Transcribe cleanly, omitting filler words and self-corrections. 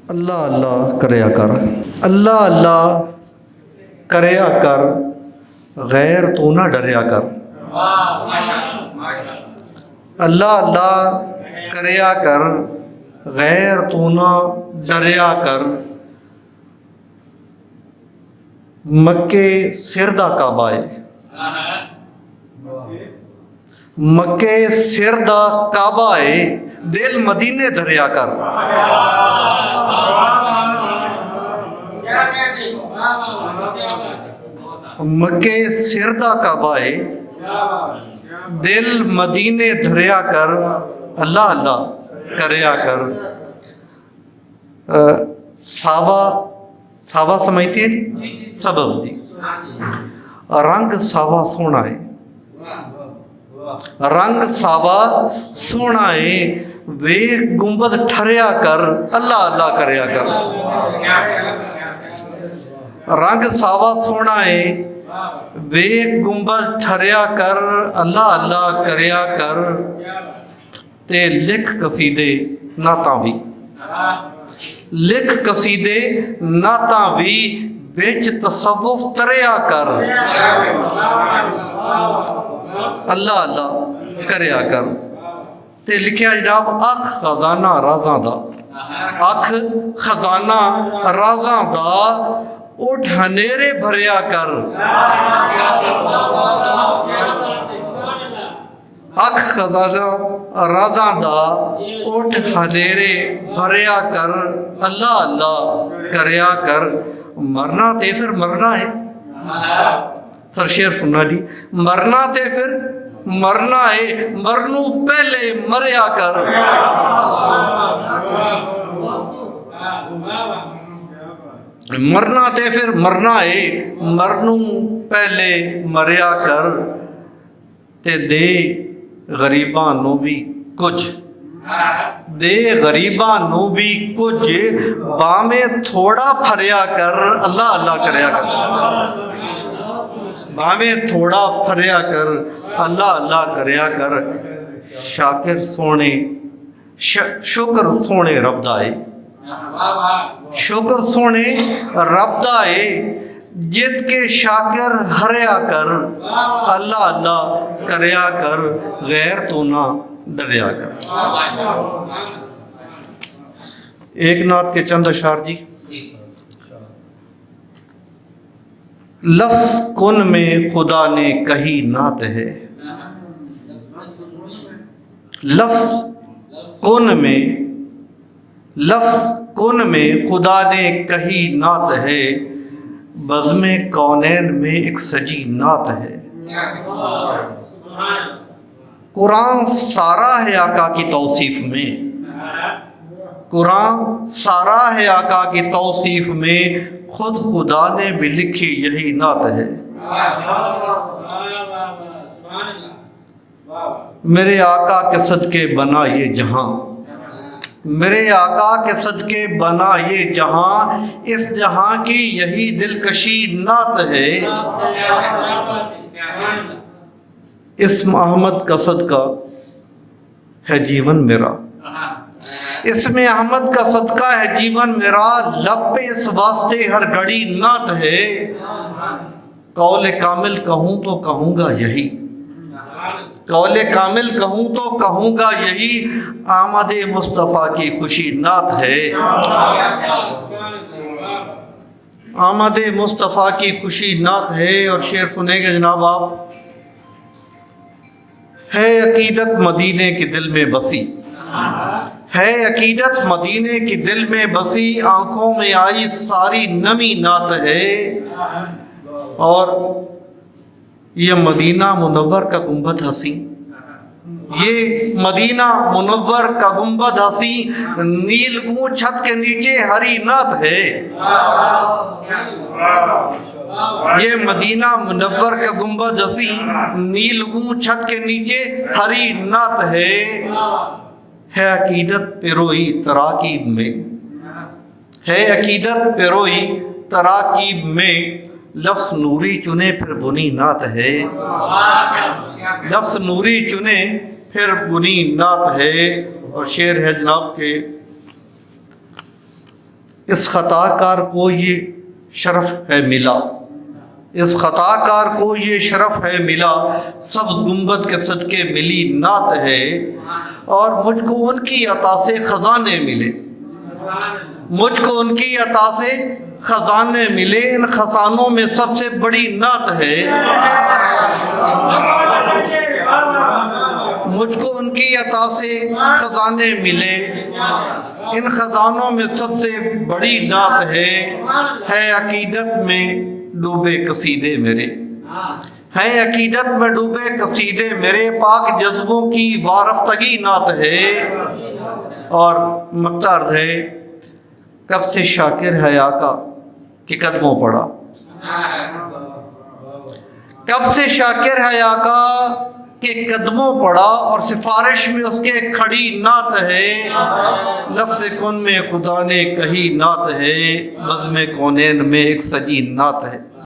اللہ اللہ کریا کر، اللہ اللہ کریا کر، غیر تو نہ ڈریا کر۔ اللہ اللہ کریا کر، غیر تو نہ ڈریا کر۔ مکے سر دا کعبہ ہے، مکے سر دا کعبہ ہے، دل مدینے دھریا کر۔ مکے سر دا کعبہ ہے، دل مدینے دھریا کر، اللہ اللہ کریا کر۔ ساوا سمجھتے ہیں جی، سبز جی، رنگ ساوا سونا ہے، رنگ ساوا سونا ہے، ویخ گنبد ٹھریا کر، اللہ اللہ کریا کر۔ رنگ ساوا سونا ہے، ویخ گنبد ٹھریا کر، اللہ اللہ کریا کر۔ تے لکھ قصیدے نعتاں بھی، لکھ قصیدے نعتاں بھی، وچ تصوف تریا کر، اللہ اللہ کریا کر۔ تے لکھیا جناب، اکھ خزانہ رازاں دا، اکھ خزانہ رازاں دا، اٹھ ہنیرے بھریا کر۔ اکھ خزانہ رازاں دا، اٹھ ہنیرے بھریا کر، اللہ اللہ کریا کر۔ مرنا تے پھر مرنا ہے، سر شعر سننا جی، مرنا تے پھر مرنا ہے، مرنو پہلے مریا کر۔ مرنا تے پھر مرنا ہے، مرنو پہلے مریا کر۔ تے دے غریباں نو بھی کچھ، دے غریباں نو بھی کچھ، بامیں تھوڑا پھریا کر، اللہ اللہ کریا کر۔ بامیں تھوڑا پھریا کر، اللہ اللہ کریا کر۔ شاکر سونے شکر سونے رب دا ہے، شکر سونے رب دا ہے، جت کے شاکر ہریا کر، اللہ اللہ کریا کر، غیر تو نہ ڈریا کر۔ ایک نعت کے چند اشعار جی۔ لفظ کن میں خدا نے کہی نعت ہے، لفظ کن میں، لفظ کن میں خدا نے کہی نعت ہے، بزم کونین میں ایک سجی نعت ہے۔ قرآن سارا ہے آقا کی توصیف میں، قرآن سارا ہے آقا کی توصیف میں، خود خدا نے بھی لکھی یہی نعت ہے۔ میرے آقا کے صدقے بنا یہ جہاں، میرے آقا کے صدقے بنا یہ جہاں، اس جہاں کی یہی دلکشی نعت ہے۔ اسم احمد کا صدقہ ہے جیون میرا، اسم احمد کا صدقہ ہے جیون میرا، لب پہ اس واسطے ہر گھڑی نعت ہے۔ قول کامل کہوں تو کہوں گا یہی، قول کامل کہوں تو کہوں گا یہی، آمد مصطفیٰ کی خوشی نعت ہے۔ آمد مصطفیٰ کی خوشی نعت ہے۔ اور شعر سنیں گے جناب آپ۔ ہے عقیدت مدینے کے دل میں بسی، ہے عقیدت مدینے کی دل میں بسی، آنکھوں میں آئی ساری نمی نعت ہے۔ اور یہ مدینہ منور کا گنبد ہنسی، یہ مدینہ منور کا گنبد ہنسی، نیل گوں چھت کے نیچے ہری نعت ہے۔ یہ مدینہ منور کا گنبد ہنسی، نیل گوں چھت کے نیچے ہری نعت ہے۔ ہے عقیدت پیروئی تراکیب میں، ہے عقیدت پیروئی تراکیب میں، لفظ نوری چنے پھر بنی نعت ہے۔ لفظ نوری چنے پھر بنی نعت ہے۔ اور شعر ہے جناب کے اس خطا کار کو یہ شرف ہے ملا، اس خطا کار کو یہ شرف ہے ملا، سبز گنبد کے صدقے ملی نعت ہے، اور مجھ کو ان کی عطا سے خزانے ملے، مجھ کو ان کی عطا سے خزانے ملے، ان خزانوں میں سب سے بڑی نعت ہے، مجھ کو ان کی عطا سے خزانے ملے، ان خزانوں میں سب سے بڑی نعت ہے عقیدت میں ڈوبے قصیدے میرے، ہیں عقیدت میں ڈوبے قصیدے میرے، پاک جذبوں کی وارفتگی نعت ہے، اور مقطع ہے کب سے شاکر ہے آقا کہ قدموں پڑا، کب سے شاکر ہے آقا کہ قدموں پڑا، اور سفارش میں اس کے کھڑی نعت ہے، لفظ کن میں خدا نے کہی نعت ہے، بزم کونین میں ایک سجی نعت ہے۔